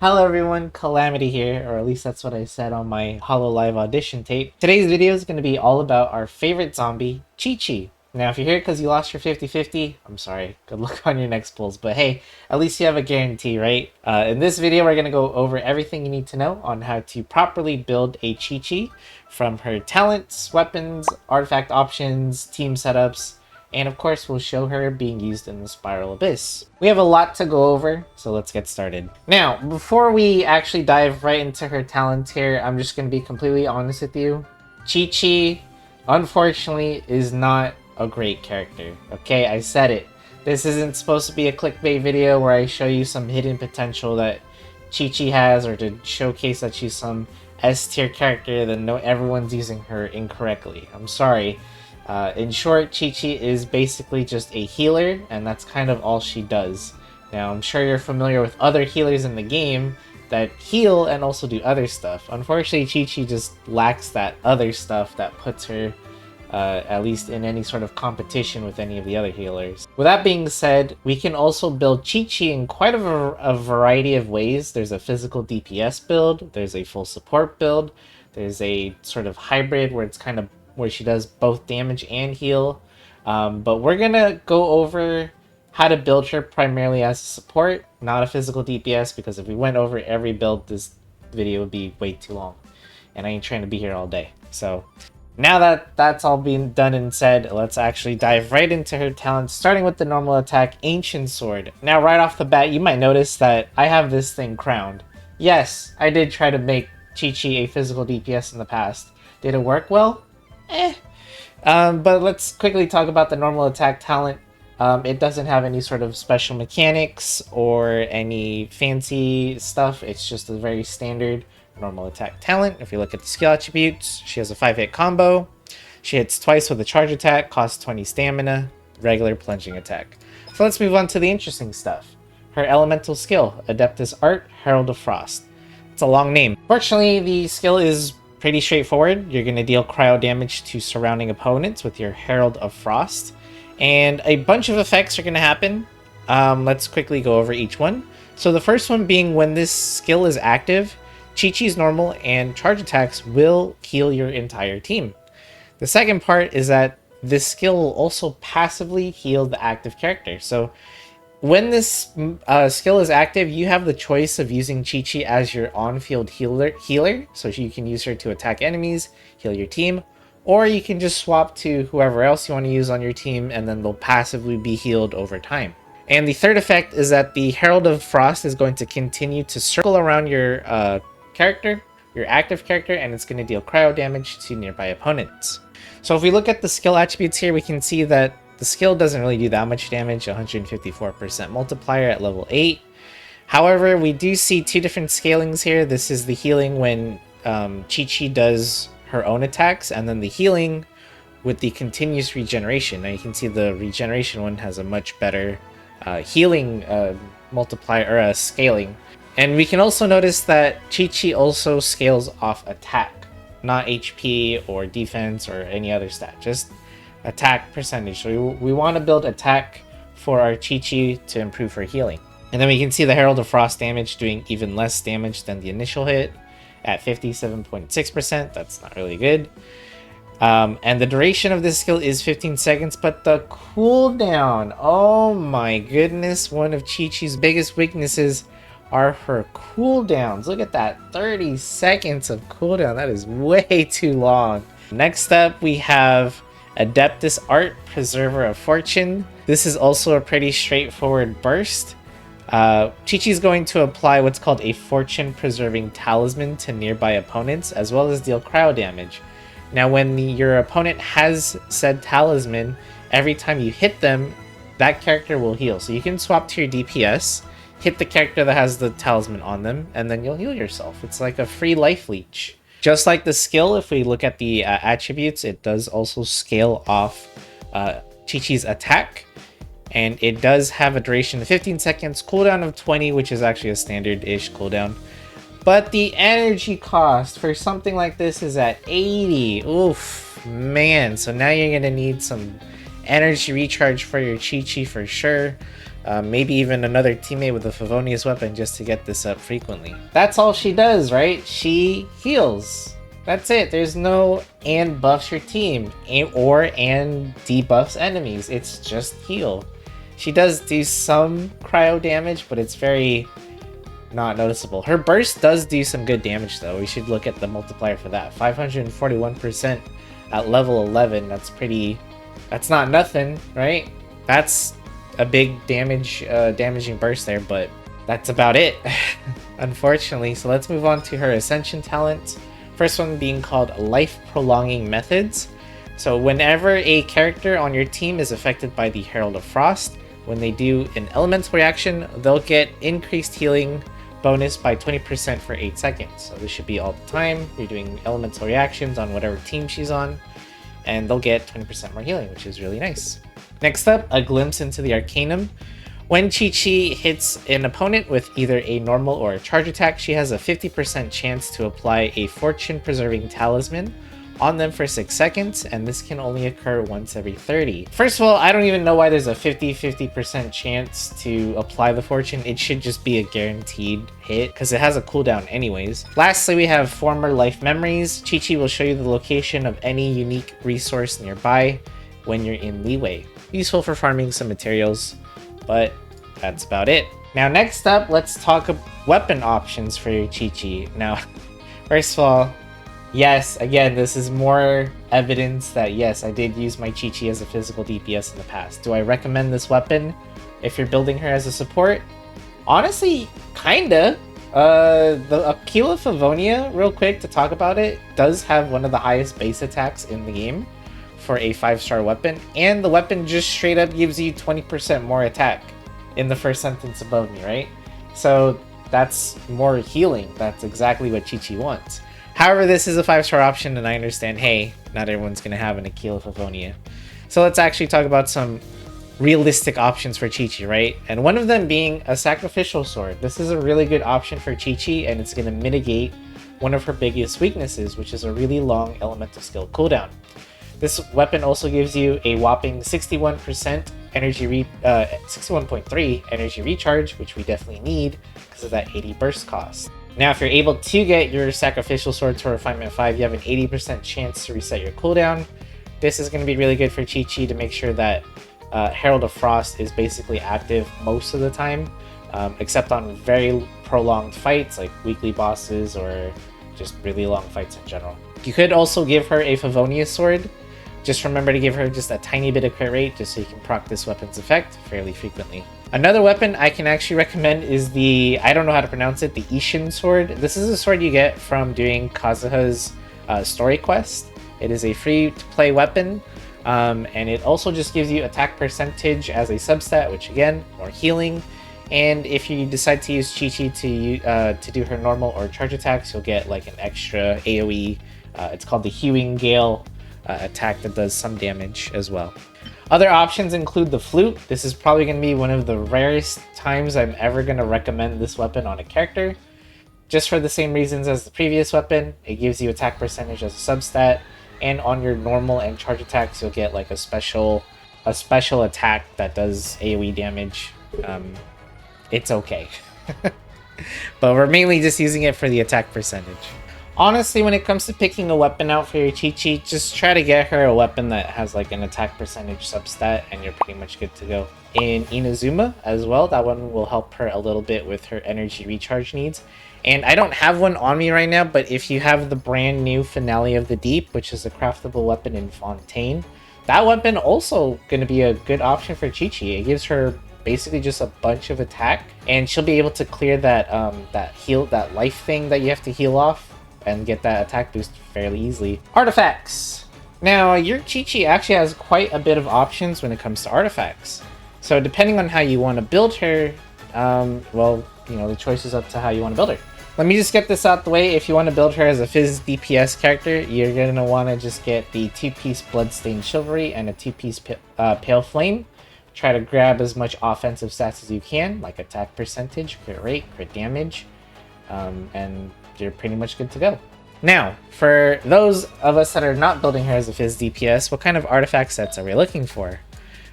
Hello everyone, Calamity here, or at least that's what I said on my HoloLive audition tape. Today's video is going to be all about our favorite zombie, Qiqi. Now if you're here because you lost your 50-50, I'm sorry, good luck on your next pulls, but hey, at least you have a guarantee, right? In this video we're going to go over everything you need to know on how to properly build a Qiqi, from her talents, weapons, artifact options, team setups, and of course we'll show her being used in the Spiral Abyss. We have a lot to go over, so let's get started. Now, before we actually dive right into her talents here, I'm just going to be completely honest with you. Qiqi, unfortunately, is not a great character. Okay, I said it. This isn't supposed to be a clickbait video where I show you some hidden potential that Qiqi has, or to showcase that she's some S-tier character that everyone's using her incorrectly. I'm sorry. In short, Qiqi is basically just a healer, and that's kind of all she does. Now, I'm sure you're familiar with other healers in the game that heal and also do other stuff. Unfortunately, Qiqi just lacks that other stuff that puts her, at least in any sort of competition with any of the other healers. With that being said, we can also build Qiqi in quite a variety of ways. There's a physical DPS build, there's a full support build, there's a sort of hybrid where it's kind of where she does both damage and heal. But we're gonna go over how to build her primarily as a support, not a physical DPS, because if we went over every build, this video would be way too long. And I ain't trying to be here all day. So now that that's all being done and said, let's actually dive right into her talents, starting with the normal attack, Ancient Sword. Now right off the bat, you might notice that I have this thing crowned. Yes, I did try to make Qiqi a physical DPS in the past. Did it work well? But let's quickly talk about the normal attack talent. It doesn't have any sort of special mechanics or any fancy stuff. It's just a very standard normal attack talent. If you look at the skill attributes, she has a 5-hit combo. She hits twice with a charge attack, costs 20 stamina, regular plunging attack. So let's move on to the interesting stuff. Her elemental skill, Adeptus Art, Herald of Frost. It's a long name. Fortunately, the skill is pretty straightforward. You're going to deal cryo damage to surrounding opponents with your Herald of Frost, and a bunch of effects are going to happen. Let's quickly go over each one. So the first one being, when this skill is active, Qiqi's normal and charge attacks will heal your entire team. The second part is that this skill will also passively heal the active character. So when this skill is active, you have the choice of using Qiqi as your on-field healer, so you can use her to attack enemies, heal your team, or you can just swap to whoever else you want to use on your team, and then they'll passively be healed over time. And the third effect is that the Herald of Frost is going to continue to circle around your character, your active character, and it's going to deal cryo damage to nearby opponents. So if we look at the skill attributes here, we can see that the skill doesn't really do that much damage, 154% multiplier at level 8. However, we do see two different scalings here. This is the healing when Qiqi does her own attacks, and then the healing with the continuous regeneration. Now you can see the regeneration one has a much better healing multiplier, or scaling. And we can also notice that Qiqi also scales off attack, not HP or defense or any other stat, just attack percentage. So we want to build attack for our Qiqi to improve her healing. And then we can see the Herald of Frost damage doing even less damage than the initial hit at 57.6%. That's not really good. And the duration of this skill is 15 seconds, but the cooldown, oh my goodness, one of Qiqi's biggest weaknesses are her cooldowns. Look at that, 30 seconds of cooldown. That is way too long. Next up, we have Adeptus Art, Preserver of Fortune. This is also a pretty straightforward burst. Qiqi is going to apply what's called a Fortune Preserving Talisman to nearby opponents, as well as deal cryo damage. Now when your opponent has said talisman, every time you hit them, that character will heal. So you can swap to your DPS, hit the character that has the talisman on them, and then you'll heal yourself. It's like a free life leech. Just like the skill, if we look at the attributes, it does also scale off Qiqi's attack. And it does have a duration of 15 seconds, cooldown of 20, which is actually a standard-ish cooldown. But the energy cost for something like this is at 80. Oof, man. So now you're going to need some energy recharge for your Qiqi for sure. Maybe even another teammate with a Favonius weapon just to get this up frequently. That's all she does, right? She heals. That's it. There's no and buffs your team or and debuffs enemies. It's just heal. She does do some cryo damage, but it's very not noticeable. Her burst does do some good damage though. We should look at the multiplier for that. 541% at level 11. That's not nothing, right? That's a big damaging burst there, but that's about it, unfortunately. So let's move on to her Ascension talent. First one being called Life Prolonging Methods. So whenever a character on your team is affected by the Herald of Frost, when they do an elemental reaction, they'll get increased healing bonus by 20% for 8 seconds. So this should be all the time. You're doing elemental reactions on whatever team she's on, and they'll get 20% more healing, which is really nice. Next up, a glimpse into the Arcanum. When Qiqi hits an opponent with either a normal or a charge attack, she has a 50% chance to apply a fortune-preserving talisman on them for 6 seconds, and this can only occur once every 30. First of all, I don't even know why there's a 50% chance to apply the fortune. It should just be a guaranteed hit, because it has a cooldown anyways. Lastly, we have Former Life Memories. Qiqi will show you the location of any unique resource nearby when you're in Leeway. Useful for farming some materials, but that's about it. Now next up, let's talk weapon options for your Qiqi. Now, first of all, yes, again, this is more evidence that yes, I did use my Qiqi as a physical DPS in the past. Do I recommend this weapon if you're building her as a support? Honestly, kinda. The Aquila Favonia, real quick to talk about it, does have one of the highest base attacks in the game for a 5-star weapon, and the weapon just straight up gives you 20% more attack in the first sentence above me, right? So that's more healing. That's exactly what Qiqi wants. However, this is a 5-star option, and I understand, hey, not everyone's going to have an Aquila Favonia. So let's actually talk about some realistic options for Qiqi, right? And one of them being a Sacrificial Sword. This is a really good option for Qiqi, and it's going to mitigate one of her biggest weaknesses, which is a really long elemental skill cooldown. This weapon also gives you a whopping 61% energy 61.3 energy recharge, which we definitely need because of that 80 burst cost. Now, if you're able to get your Sacrificial Sword to Refinement 5, you have an 80% chance to reset your cooldown. This is going to be really good for Qiqi to make sure that Herald of Frost is basically active most of the time, except on very prolonged fights like weekly bosses or just really long fights in general. You could also give her a Favonius Sword. Just remember to give her just a tiny bit of crit rate just so you can proc this weapon's effect fairly frequently. Another weapon I can actually recommend is the, I don't know how to pronounce it, the Ishin Sword. This is a sword you get from doing Kazuha's story quest. It is a free-to-play weapon, and it also just gives you attack percentage as a substat, which again, more healing. And if you decide to use Qiqi to do her normal or charge attacks, you'll get like an extra AoE. It's called the Hewing Gale attack that does some damage as well. Other options include the Flute. This is probably going to be one of the rarest times I'm ever going to recommend this weapon on a character. Just for the same reasons as the previous weapon, it gives you attack percentage as a substat, and on your normal and charge attacks, you'll get like a special attack that does AoE damage. It's okay. But we're mainly just using it for the attack percentage. Honestly, when it comes to picking a weapon out for your Qiqi, just try to get her a weapon that has like an attack percentage substat, and you're pretty much good to go. In Inazuma as well, that one will help her a little bit with her energy recharge needs. And I don't have one on me right now, but if you have the brand new Finale of the Deep, which is a craftable weapon in Fontaine, that weapon also going to be a good option for Qiqi. It gives her basically just a bunch of attack, and she'll be able to clear that that life thing that you have to heal off and get that attack boost fairly easily. Artifacts. Now, your Qiqi actually has quite a bit of options when it comes to artifacts. So depending on how you want to build her, well, you know, the choice is up to how you want to build her. Let me just get this out the way. If you want to build her as a Fizz DPS character, you're going to want to just get the 2-piece Bloodstained Chivalry and a 2-piece Pale Flame. Try to grab as much offensive stats as you can, like attack percentage, crit rate, crit damage, and you're pretty much good to go. Now, for those of us that are not building her as a Fizz DPS, what kind of artifact sets are we looking for?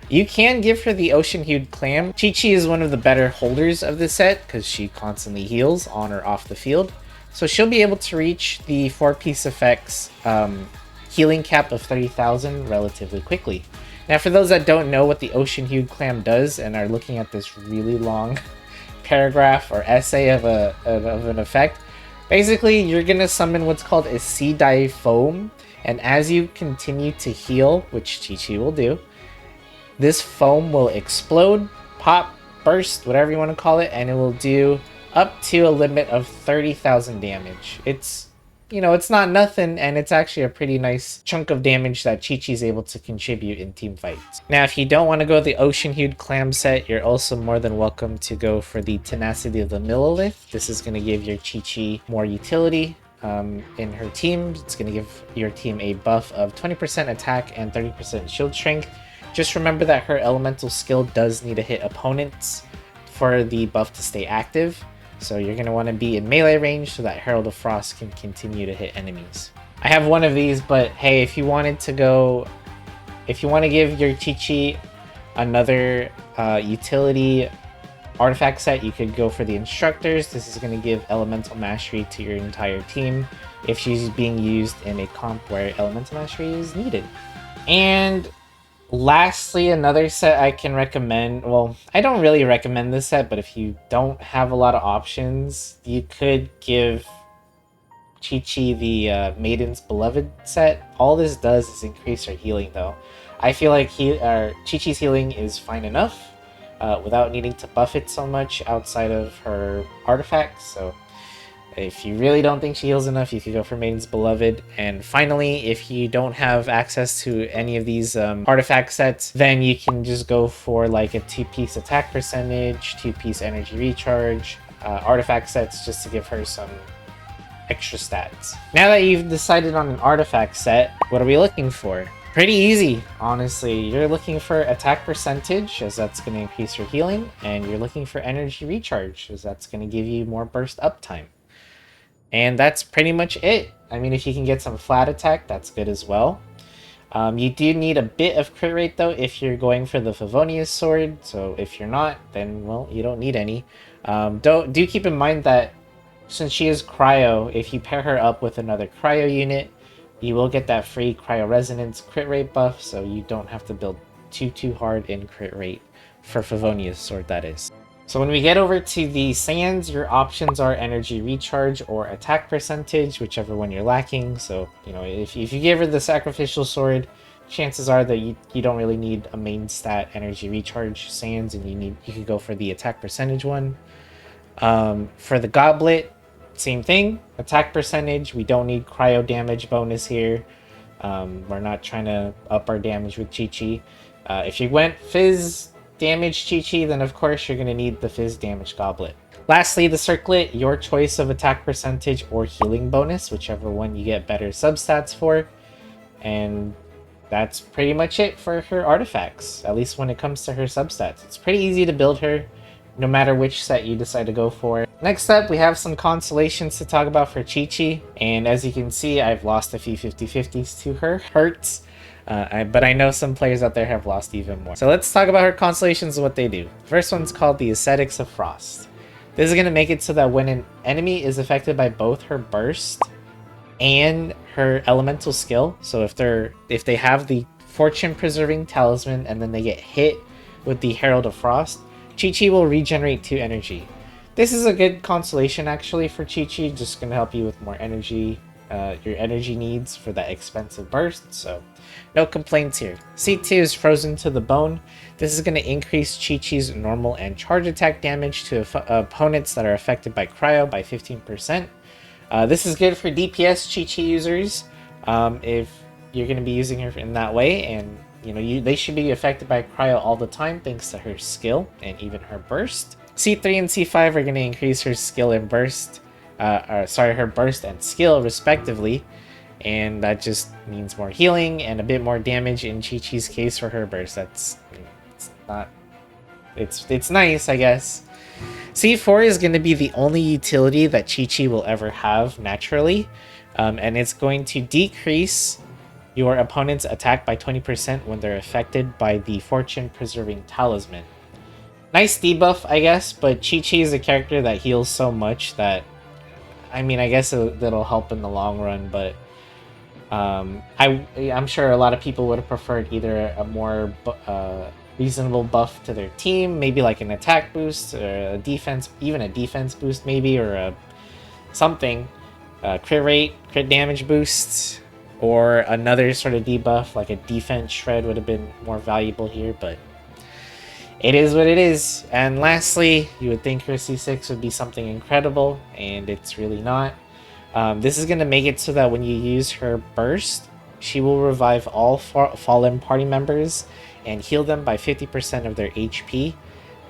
You can give her the Ocean Hued Clam. Qiqi is one of the better holders of this set because she constantly heals on or off the field. So she'll be able to reach the 4-piece effects healing cap of 30,000 relatively quickly. Now for those that don't know what the Ocean Hued Clam does and are looking at this really long paragraph or essay of an effect, basically you're going to summon what's called a Sea Dive Foam, and as you continue to heal, which Qiqi will do, this foam will explode, pop, burst, whatever you want to call it, and it will do up to a limit of 30,000 damage. It's, you know, it's not nothing, and it's actually a pretty nice chunk of damage that Qiqi is able to contribute in team fights. Now, if you don't want to go the Ocean Hued Clam set, you're also more than welcome to go for the Tenacity of the Millilith. This is going to give your Qiqi more utility in her team. It's going to give your team a buff of 20% attack and 30% shield strength. Just remember that her elemental skill does need to hit opponents for the buff to stay active. So you're going to want to be in melee range so that Herald of Frost can continue to hit enemies. I have one of these, but hey, if you wanted to go, if you want to give your Qiqi another utility artifact set, you could go for the Instructors. This is going to give Elemental Mastery to your entire team if she's being used in a comp where Elemental Mastery is needed. And lastly, another set I can recommend, well, I don't really recommend this set, but if you don't have a lot of options, you could give Qiqi the Maiden's Beloved set. All this does is increase her healing though. I feel like Qiqi's healing is fine enough without needing to buff it so much outside of her artifacts, so if you really don't think she heals enough, you could go for Maiden's Beloved. And finally, if you don't have access to any of these artifact sets, then you can just go for like a 2-piece attack percentage, 2-piece energy recharge, artifact sets just to give her some extra stats. Now that you've decided on an artifact set, what are we looking for? Pretty easy, honestly. You're looking for attack percentage, as that's going to increase your healing, and you're looking for energy recharge, as that's going to give you more burst uptime. And that's pretty much it. I mean, if you can get some flat attack, that's good as well. You do need a bit of crit rate though if you're going for the Favonius sword. So if you're not, then well, you don't need any. Do keep in mind that since she is cryo, if you pair her up with another cryo unit, you will get that free cryo resonance crit rate buff. So you don't have to build too hard in crit rate for Favonius sword, that is. So when we get over to the sands, your options are energy recharge or attack percentage, whichever one you're lacking. So, you know, if you give her the sacrificial sword, chances are that you don't really need a main stat energy recharge sands, and you could go for the attack percentage one. For the goblet, same thing, attack percentage. We don't need cryo damage bonus here. We're not trying to up our damage with Qiqi. If you went fizz damage Qiqi, then of course you're going to need the fizz damage goblet. Lastly, the circlet, your choice of attack percentage or healing bonus, whichever one you get better substats for. And that's pretty much it for her artifacts, at least when it comes to her substats. It's pretty easy to build her, no matter which set you decide to go for. Next up, we have some constellations to talk about for Qiqi, and as you can see, I've lost a few 50-50s to her. Hurts. But I know some players out there have lost even more. So let's talk about her constellations and what they do. First one's called the Ascetics of Frost. This is going to make it so that when an enemy is affected by both her burst and her elemental skill, so if they have the fortune preserving talisman and then they get hit with the Herald of Frost, Qiqi will regenerate 2 energy. This is a good constellation actually for Qiqi, just going to help you with more energy, your energy needs for that expensive burst, so no complaints here. C2 is Frozen to the Bone. This is going to increase Qiqi's normal and charge attack damage to opponents that are affected by cryo by 15%. This is good for DPS Qiqi users if you're going to be using her in that way, and you know they should be affected by cryo all the time thanks to her skill and even her burst. C3 and C5 are going to increase her skill and burst, her burst and skill respectively, and that just means more healing and a bit more damage in Qiqi's case for her burst. It's nice, I guess. C4 is going to be the only utility that Qiqi will ever have naturally, and it's going to decrease Your opponents attack by 20% when they're affected by the Fortune Preserving Talisman. Nice debuff, I guess, but Qiqi is a character that heals so much that, I mean, I guess that'll help in the long run, but I'm sure a lot of people would have preferred either a more reasonable buff to their team, maybe like an attack boost or a defense, even a defense boost maybe, or something, crit rate, crit damage boost, or another sort of debuff like a defense shred would have been more valuable here, but it is what it is. And lastly, you would think her C6 would be something incredible, and it's really not. This is going to make it so that when you use her burst, she will revive all fallen party members and heal them by 50% of their HP.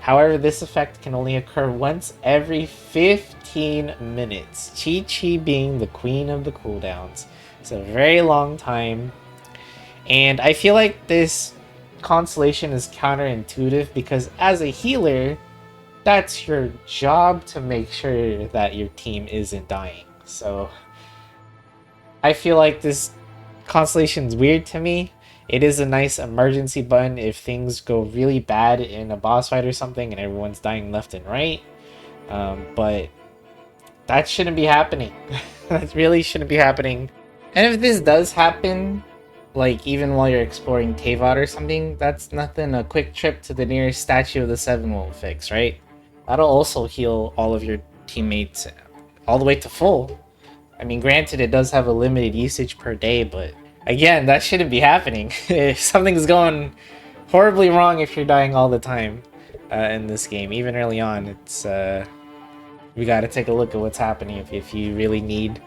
However, this effect can only occur once every 15 minutes. Qiqi being the queen of the cooldowns. It's a very long time. And I feel like this Constellation is counterintuitive because as a healer, that's your job to make sure that your team isn't dying. So I feel like this Constellation's weird to me. It is a nice emergency button if things go really bad in a boss fight or something and everyone's dying left and right. But that shouldn't be happening. That really shouldn't be happening. And if this does happen, like even while you're exploring Teyvat or something, that's nothing a quick trip to the nearest statue of the Seven won't fix, right? That'll also heal all of your teammates all the way to full. I mean, granted, it does have a limited usage per day, but again, that shouldn't be happening. If something's going horribly wrong if you're dying all the time in this game, even early on, it's we gotta take a look at what's happening if you really need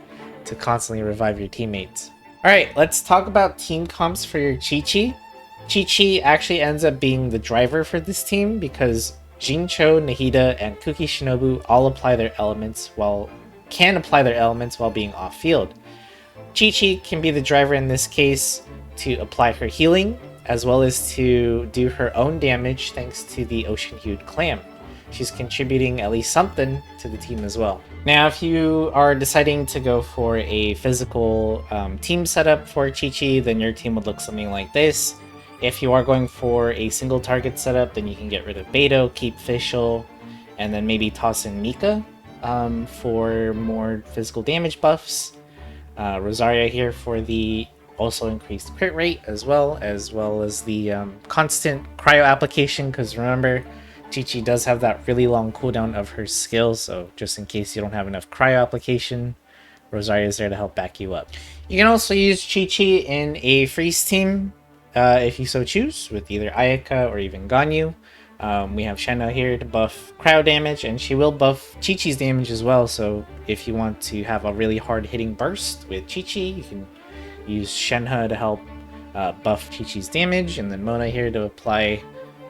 to constantly revive your teammates. Alright, let's talk about team comps for your Qiqi. Qiqi actually ends up being the driver for this team because Jincho, Nahida, and Kuki Shinobu all apply their elements can apply their elements while being off-field. Qiqi can be the driver in this case to apply her healing, as well as to do her own damage thanks to the ocean-hued clam. She's contributing at least something to the team as well. Now, if you are deciding to go for a physical team setup for Qiqi, then your team would look something like this. If you are going for a single target setup, then you can get rid of Beto, keep Fischl, and then maybe toss in Mika for more physical damage buffs. Rosaria here for the also increased crit rate, as well as the constant cryo application, because remember, Qiqi does have that really long cooldown of her skill, so just in case you don't have enough cryo application, Rosaria is there to help back you up. You can also use Qiqi in a freeze team if you so choose, with either Ayaka or even Ganyu. We have Shenhe here to buff cryo damage, and she will buff Qiqi's damage as well, so if you want to have a really hard hitting burst with Qiqi, you can use Shenhe to help buff Qiqi's damage, and then Mona here to apply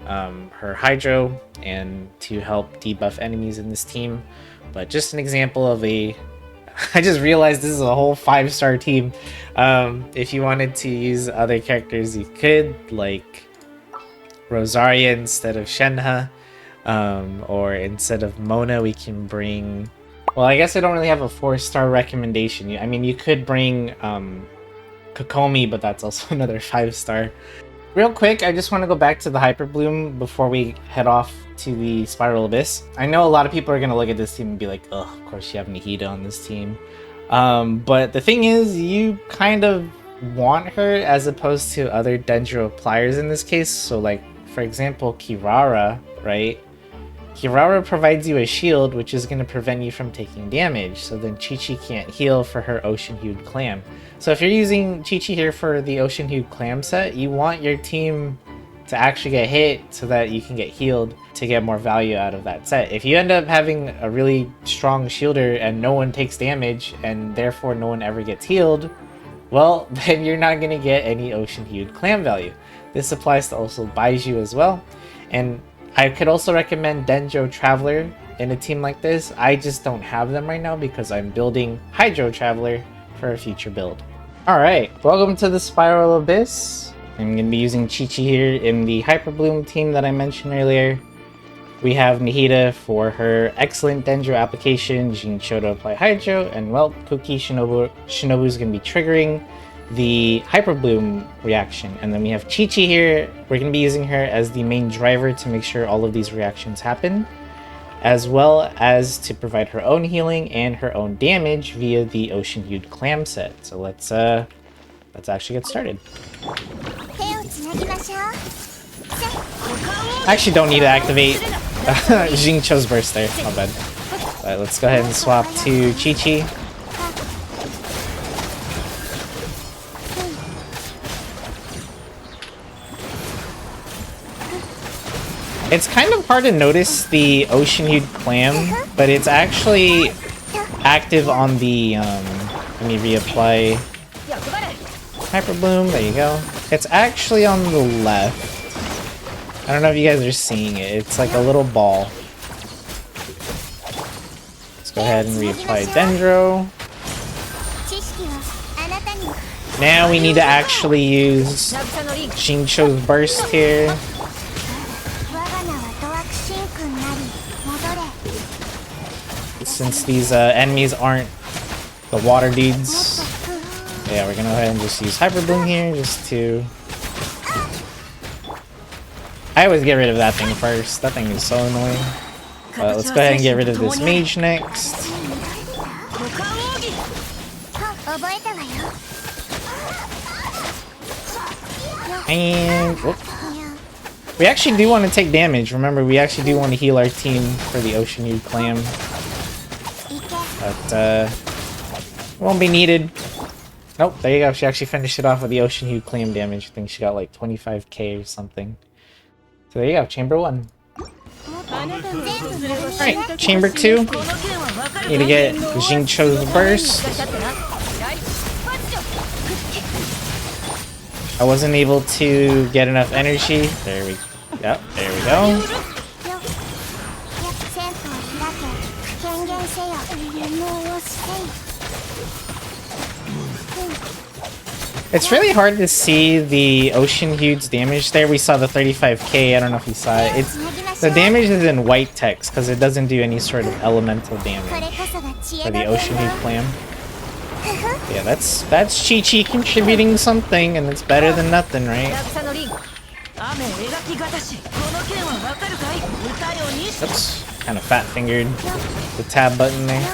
her Hydro and to help debuff enemies in this team. But just an example of I just realized this is a whole 5-star team. If you wanted to use other characters, you could, like Rosaria instead of Shenhe, or instead of Mona, we can bring... Well, I guess I don't really have a 4-star recommendation. I mean, you could bring Kokomi, but that's also another 5-star. Real quick, I just want to go back to the Hyper Bloom before we head off to the Spiral Abyss. I know a lot of people are going to look at this team and be like, oh, of course you have Nahida on this team. But the thing is, you kind of want her as opposed to other Dendro pliers in this case. So like, for example, Kirara, right? Kirara provides you a shield, which is going to prevent you from taking damage, so then Qiqi can't heal for her Ocean-Hued Clam. So if you're using Qiqi here for the Ocean-Hued Clam set, you want your team to actually get hit so that you can get healed to get more value out of that set. If you end up having a really strong shielder and no one takes damage, and therefore no one ever gets healed, well, then you're not going to get any Ocean-Hued Clam value. This applies to also Baiju as well, and I could also recommend Dendro Traveler in a team like this. I just don't have them right now because I'm building Hydro Traveler for a future build. Alright, welcome to the Spiral Abyss. I'm going to be using Qiqi here in the Hyper Bloom team that I mentioned earlier. We have Nahida for her excellent Dendro application, Jincho to apply Hydro, and well, Kuki Shinobu is going to be triggering the Hyper Bloom reaction. And then we have Qiqi here. We're going to be using her as the main driver to make sure all of these reactions happen, as well as to provide her own healing and her own damage via the Ocean Hued Clam set. So let's actually get started. I actually don't need to activate Xingqiu's burst there. Not bad. But let's go ahead and swap to Qiqi. It's kind of hard to notice the Ocean Hued Clam, but it's actually active on the, let me reapply Hyper Bloom, there you go. It's actually on the left. I don't know if you guys are seeing it, it's like a little ball. Let's go ahead and reapply Dendro. Now we need to actually use Xingqiu's burst here. Since these enemies aren't the water dudes, yeah, we're gonna go ahead and just use Hyper Bloom here just to... I always get rid of that thing first. That thing is so annoying. Let's go ahead and get rid of this mage next. And... whoop. We actually do want to take damage. Remember, we actually do want to heal our team for the Ocean Hued Clam. But, won't be needed. Nope, there you go. She actually finished it off with the Ocean Hued Clam damage. I think she got like 25k or something. So there you go, Chamber 1. Alright, Chamber 2. Need to get Xingqiu's burst. I wasn't able to get enough energy. There we go. It's really hard to see the Ocean Hued's damage there. We saw the 35k, I don't know if you saw it. The damage is in white text because it doesn't do any sort of elemental damage for the Ocean Hued Clam. Yeah, that's Qiqi contributing something, and it's better than nothing, right? Oops, kind of fat-fingered the tab button there.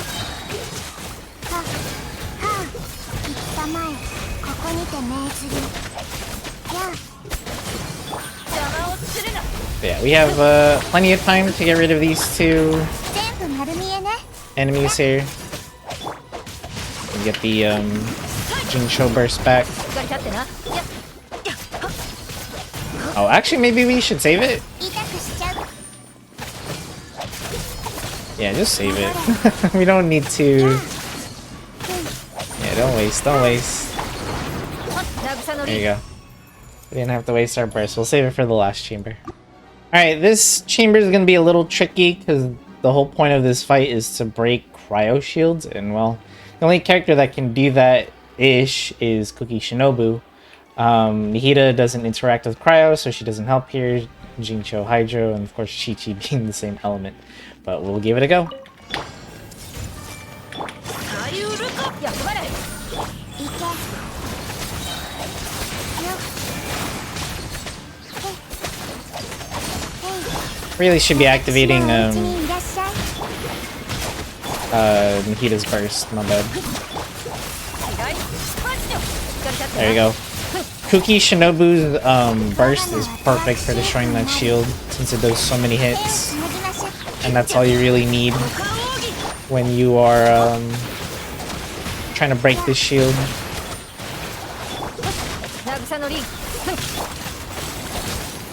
Yeah, we have plenty of time to get rid of these two enemies here. And get the Xingqiu burst back. Oh, actually, maybe we should save it. Yeah, just save it. We don't need to. Yeah, don't waste. There you go. We didn't have to waste our burst. We'll save it for the last chamber. Alright, this chamber is going to be a little tricky because the whole point of this fight is to break cryo shields. And, well, the only character that can do that-ish is Qiqi Shinobu. Nihida doesn't interact with cryo, so she doesn't help here. Xingqiu Hydro, and of course Qiqi being the same element. But we'll give it a go. Really should be activating Nihida's burst, my bad. There you go. Qiqi Shinobu's burst is perfect for destroying that shield since it does so many hits. And that's all you really need when you are trying to break this shield.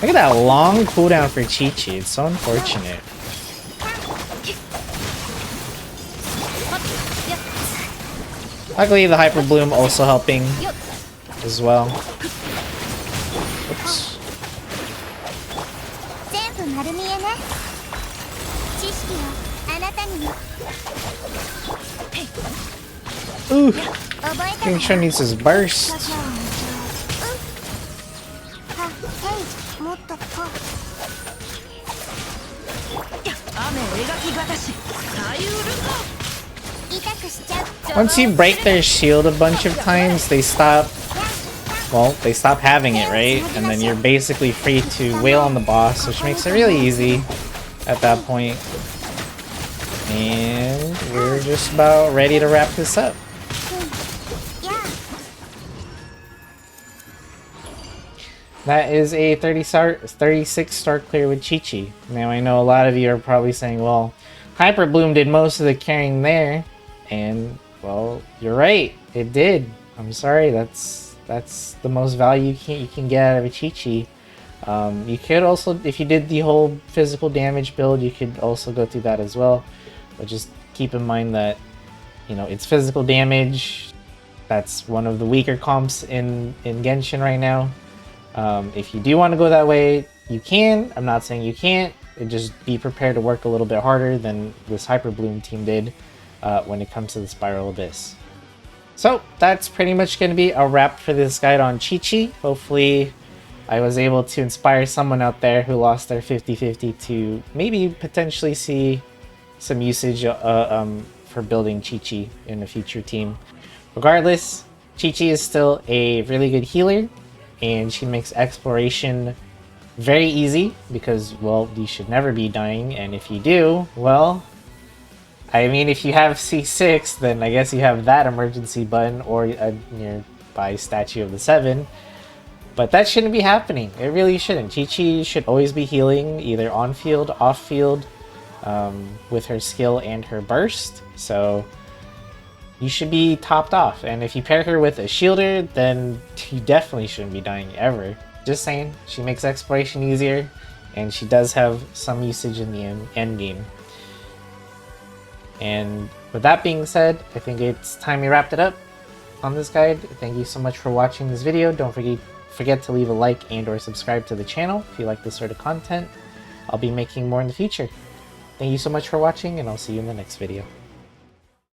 Look at that long cooldown for Qiqi. It's so unfortunate. Luckily, the Hyper Bloom also helping as well. Oops. Ooh! Xingqiu needs his burst. Once you break their shield a bunch of times, they stop well, they stop having it, right? And then you're basically free to wail on the boss, which makes it really easy at that point. And we're just about ready to wrap this up. That is a 36 star clear with Qiqi. Now I know a lot of you are probably saying, well, Hyper Bloom did most of the carrying there. And, well, you're right. It did. I'm sorry. That's the most value you can get out of a Qiqi. You could also, if you did the whole physical damage build, you could also go through that as well. But just keep in mind that, you know, it's physical damage. That's one of the weaker comps in Genshin right now. If you do want to go that way, you can. I'm not saying you can't. Just be prepared to work a little bit harder than this Hyper Bloom team did when it comes to the Spiral Abyss. So that's pretty much going to be a wrap for this guide on Qiqi. Hopefully I was able to inspire someone out there who lost their 50-50 to maybe potentially see some usage for building Qiqi in a future team. Regardless, Qiqi is still a really good healer, and she makes exploration very easy because, well, you should never be dying, and if you do, well, I mean, if you have C6, then I guess you have that emergency button or a nearby statue of the 7, but that shouldn't be happening. It really shouldn't. Qiqi should always be healing, either on field, off field, with her skill and her burst, so you should be topped off. And if you pair her with a shielder, then you definitely shouldn't be dying ever. Just saying, she makes exploration easier, and she does have some usage in the end game. And with that being said, I think it's time we wrapped it up on this guide. Thank you so much for watching this video. Don't forget to leave a like and or subscribe to the channel if you like this sort of content. I'll be making more in the future. Thank you so much for watching, and I'll see you in the next video.